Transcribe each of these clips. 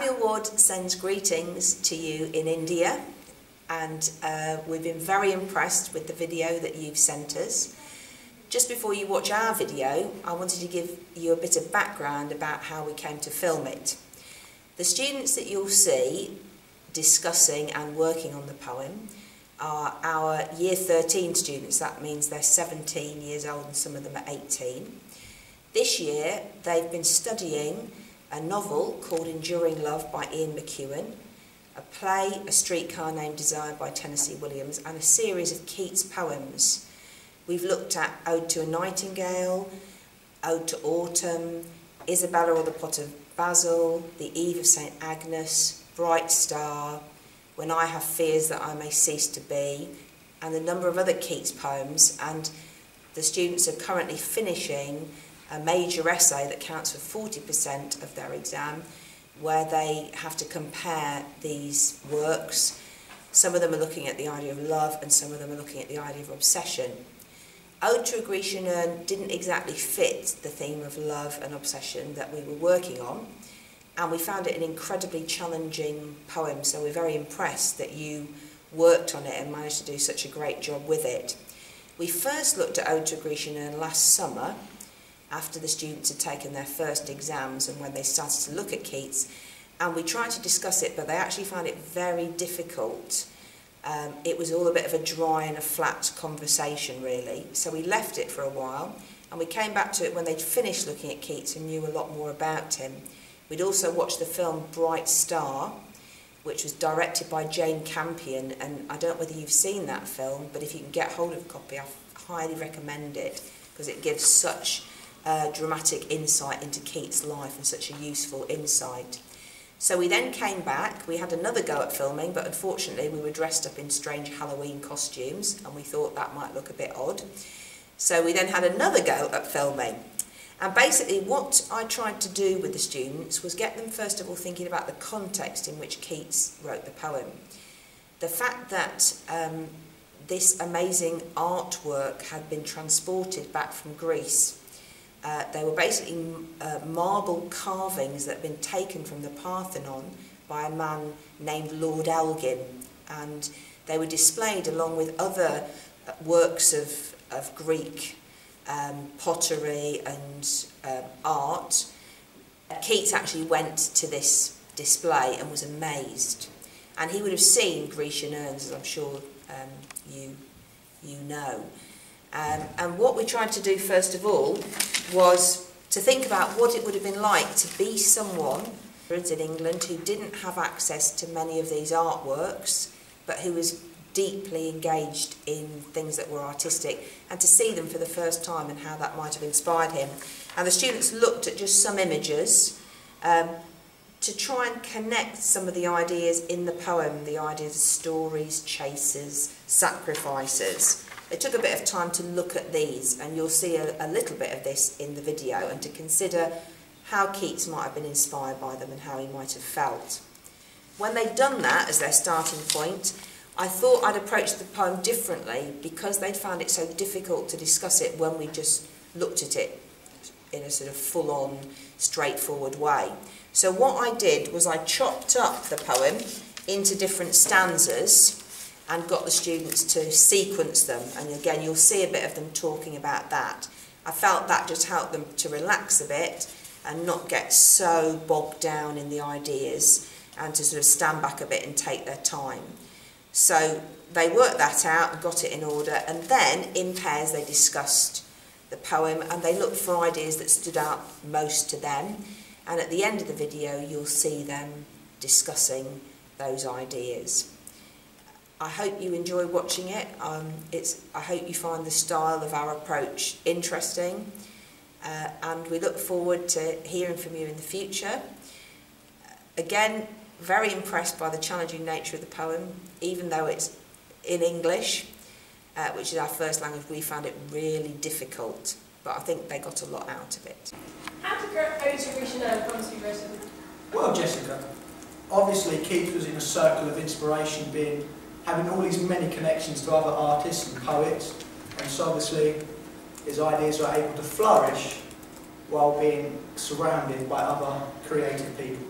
Samuel Wood sends greetings to you in India, and we've been very impressed with the video that you've sent us. Just before you watch our video, I wanted to give you a bit of background about how we came to film it. The students that you'll see discussing and working on the poem are our Year 13 students. That means they're 17 years old and some of them are 18. This year they've been studying a novel called Enduring Love by Ian McEwan, a play, A Streetcar Named Desire by Tennessee Williams, and a series of Keats poems. We've looked at Ode to a Nightingale, Ode to Autumn, Isabella or the Pot of Basil, The Eve of St. Agnes, Bright Star, When I Have Fears That I May Cease to Be, and a number of other Keats poems. And the students are currently finishing a major essay that counts for 40% of their exam, where they have to compare these works. Some of them are looking at the idea of love and some of them are looking at the idea of obsession. Ode to a Grecian Urn didn't exactly fit the theme of love and obsession that we were working on, and we found it an incredibly challenging poem, so we're very impressed that you worked on it and managed to do such a great job with it. We first looked at Ode to a Grecian Urn last summer, after the students had taken their first exams and when they started to look at Keats, and we tried to discuss it, but they actually found it very difficult. It was all a bit of a dry and a flat conversation, really. So we left it for a while, and we came back to it when they'd finished looking at Keats and knew a lot more about him. We'd also watched the film Bright Star, which was directed by Jane Campion, and I don't know whether you've seen that film, but if you can get hold of a copy, I highly recommend it, because it gives such dramatic insight into Keats' life and such a useful insight. So we then came back, we had another go at filming, but unfortunately we were dressed up in strange Halloween costumes and we thought that might look a bit odd. So we then had another go at filming. And basically what I tried to do with the students was get them first of all thinking about the context in which Keats wrote the poem. The fact that this amazing artwork had been transported back from Greece. They were basically marble carvings that had been taken from the Parthenon by a man named Lord Elgin, and they were displayed along with other works of Greek pottery and art. Keats actually went to this display and was amazed, and he would have seen Grecian urns, as I'm sure you know. And what we tried to do first of all was to think about what it would have been like to be someone in England who didn't have access to many of these artworks, but who was deeply engaged in things that were artistic, and to see them for the first time and how that might have inspired him. And the students looked at just some images to try and connect some of the ideas in the poem, the ideas of stories, chases, sacrifices. It took a bit of time to look at these, and you'll see a little bit of this in the video, and to consider how Keats might have been inspired by them and how he might have felt. When they'd done that as their starting point, I thought I'd approach the poem differently, because they'd found it so difficult to discuss it when we just looked at it in a sort of full-on, straightforward way. So what I did was I chopped up the poem into different stanzas and got the students to sequence them, and again you'll see a bit of them talking about that. I felt that just helped them to relax a bit and not get so bogged down in the ideas, and to sort of stand back a bit and take their time. So they worked that out and got it in order, and then in pairs they discussed the poem and they looked for ideas that stood out most to them, and at the end of the video you'll see them discussing those ideas. I hope you enjoy watching it. I hope you find the style of our approach interesting, and we look forward to hearing from you in the future. Again, very impressed by the challenging nature of the poem, even though it's in English, which is our first language. We found it really difficult, but I think they got a lot out of it. How did Ode to a Grecian Urn come to be written? Well, Jessica, obviously Keats was in a circle of inspiration, having all these many connections to other artists and poets, and so obviously his ideas were able to flourish while being surrounded by other creative people.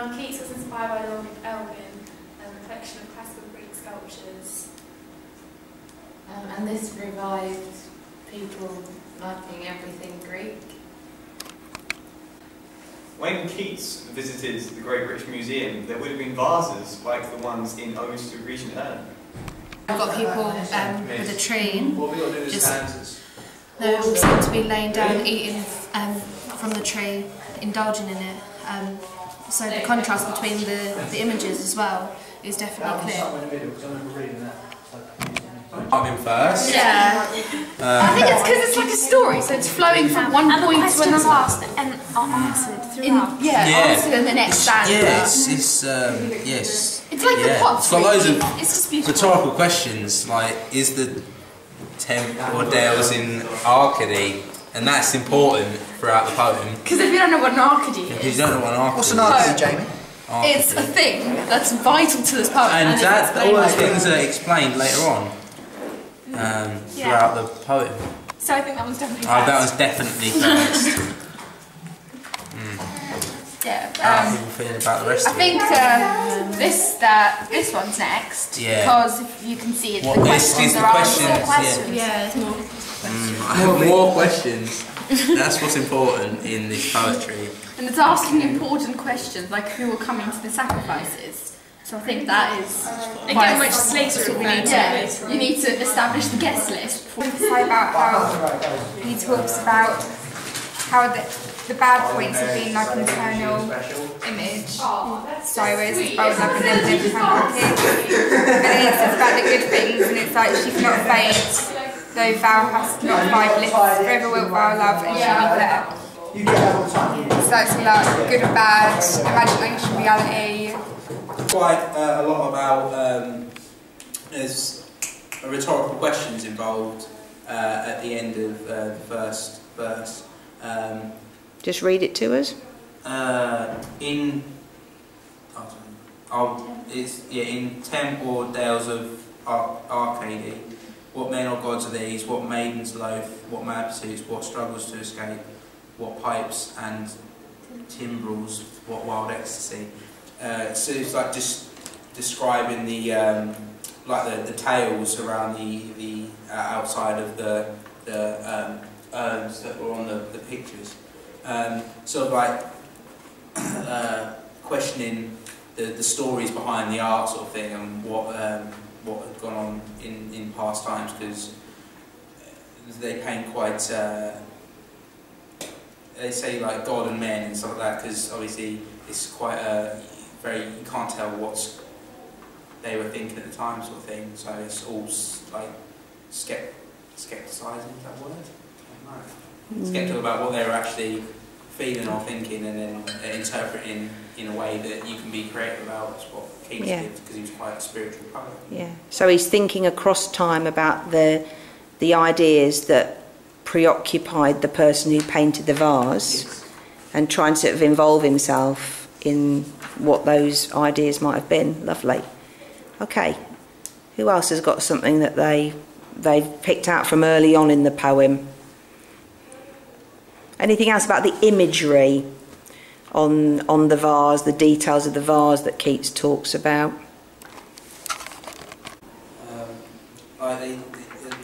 Keats was inspired by Lord Elgin, a collection of classical Greek sculptures. And this revived people liking everything Greek. When Keats visited the Great British Museum, there would have been vases like the ones in Odes to a Grecian Urn. We've got people with a tree. What we got to do is hands. They all seem to be laying down, eating from the tree, indulging in it. So the contrast between the images as well is definitely clear. I'm in first. Yeah. I think it's because it's like a story, so it's flowing from one point to another. And are answered throughout. Answered in the next stanza. Yeah, yes. It's like the pot. It's got loads of It's just beautiful. rhetorical questions, like, is the Temp or Dales in Arcady? And that's important throughout the poem. Because if you don't know what an arcady Because you is, don't know what an Arcady What's is. an arcade, Jamie? it's a thing that's vital to this poem. And it's that, all explained those by things are explained later on throughout the poem. So I think that was definitely Oh, that was definitely first. Yeah. How are people feeling about the rest I of think it? this one's next. Yeah. Because if you can see it, What the this questions is the are questions, answered. Yeah. I have more questions. That's what's important in this poetry. And it's asking important questions, like who are coming to the sacrifices. So I think that is... Again, which Slater that's what we referred need to to later on. You need to establish the guest list. To say about how he talks about how the bad points have been like an internal image. So it's about like an empty pancake. And then it says about the good things, and it's like she cannot fade, though thou hast not 5 lips, forever wilt thou love, and she'll be there. You get that all the time. So it's like good or bad, imagination, reality. Quite a lot about there's rhetorical questions involved at the end of the first verse. Just read it to us. In Temp or Dales of Arcady, what men or gods are these? What maidens loath? What mad pursuits? What struggles to escape? What pipes and timbrels? What wild ecstasy? So it's like just describing the the tales around the outside of the urns that were on the pictures. Sort of like questioning the stories behind the art sort of thing, and what had gone on in past times, because they paint quite they say like God and men and stuff like that, because obviously it's quite you can't tell what they were thinking at the time sort of thing, so it's all like skepticising, is that a word? I don't know. Skeptical about what they were actually feeling or thinking, and then interpreting in a way that you can be creative about. That's what Keats did, because he was quite a spiritual poet. Yeah. So he's thinking across time about the ideas that preoccupied the person who painted the vase, Yes. and trying to sort of involve himself in what those ideas might have been. Lovely. Okay. Who else has got something that they've picked out from early on in the poem? Anything else about the imagery on the vase, the details of the vase that Keats talks about?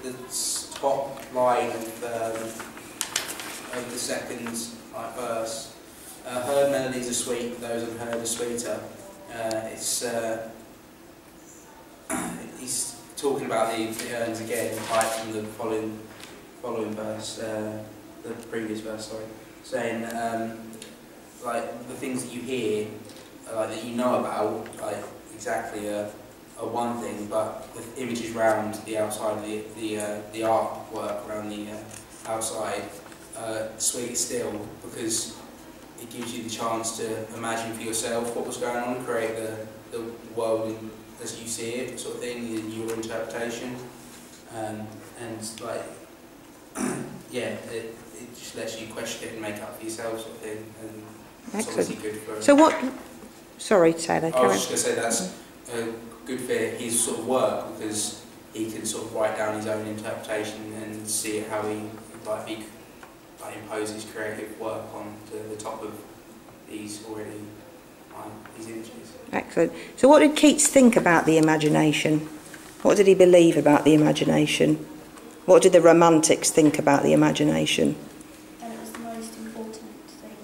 The top line of the second verse, heard melodies are sweet, those unheard are sweeter. He's talking about the urns again, right from the following verse, the previous verse, sorry, saying like the things that you hear, like that you know about, like exactly are one thing, but the images around the outside of the artwork around the outside, sweet still, because it gives you the chance to imagine for yourself what was going on, create the world as you see it, sort of thing, in your interpretation, and like yeah, it just lets you question it and make up for yourself, sort of thing, and it's obviously good for. So what? Sorry, Taylor. I was just going to say that's good for his sort of work, because he can sort of write down his own interpretation and see how he imposes creative work on the top of these already his images. Excellent. So what did Keats think about the imagination? What did he believe about the imagination? What did the Romantics think about the imagination? That it was the most important thing,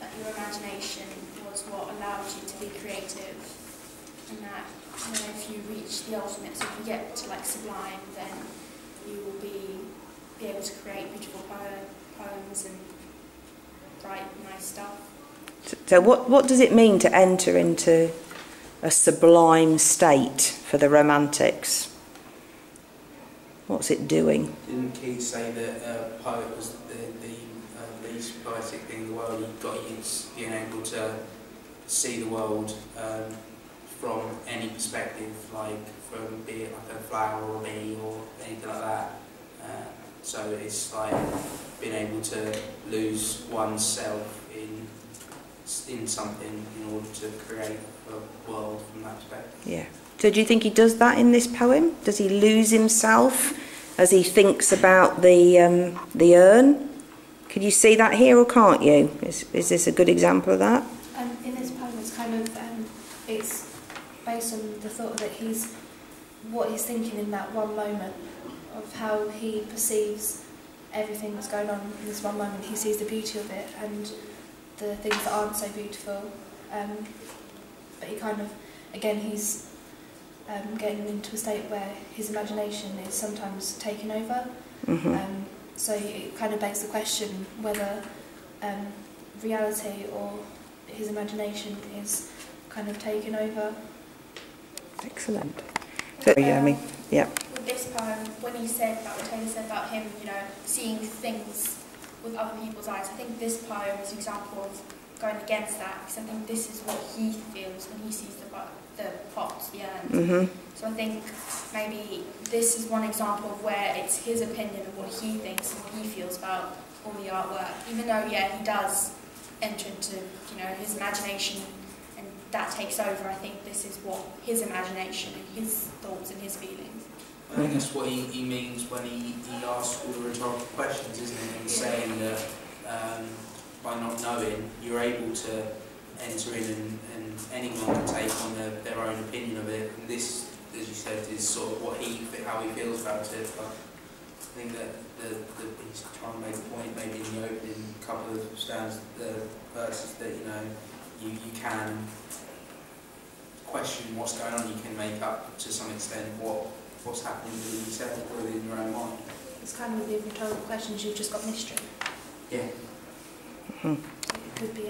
that your imagination was what allowed you to be creative, and that, you know, if you reach the ultimate, so if you get to like sublime, then you will be able to create beautiful poems and write nice stuff. So what does it mean to enter into a sublime state for the Romantics? What's it doing? Didn't Keats say that a poet was the least poetic thing in the world? He got used being able to see the world from any perspective, like from be it like a flower or a bee or anything like that. So it's like being able to lose oneself in something in order to create a world from that perspective. Yeah. So do you think he does that in this poem? Does he lose himself as he thinks about the urn? Can you see that here or can't you? Is this a good example of that? In this poem, it's kind of it's based on the thought that what he's thinking in that one moment, of how he perceives everything that's going on in this one moment. He sees the beauty of it and the things that aren't so beautiful, but he kind of, again, he's getting into a state where his imagination is sometimes taken over. Mm-hmm. So it kind of begs the question whether reality or his imagination is kind of taken over. Excellent. So, yeah. With this poem, when he said about what Taylor said about him, you know, seeing things with other people's eyes, I think this poem is an example of going against that, because I think this is what he feels when he sees the pots, the urns. Mm-hmm. So I think maybe this is one example of where it's his opinion of what he thinks and what he feels about all the artwork. Even though, yeah, he does enter into, you know, his imagination and that takes over, I think this is what his imagination and his thoughts and his feelings. I think that's what he means when he asks all the rhetorical questions, isn't it? And saying that by not knowing, you're able to enter in and anyone can take on their own opinion of it. And this, as you said, is sort of how he feels about it. But I think that he's trying to make a point, maybe in the opening couple of stanzas, the verses, that, you know, you can question what's going on. You can make up to some extent what's happening within yourself or within your own mind. It's kind of with the rhetorical questions, you've just got mystery. Yeah. Mm-hmm. So it could be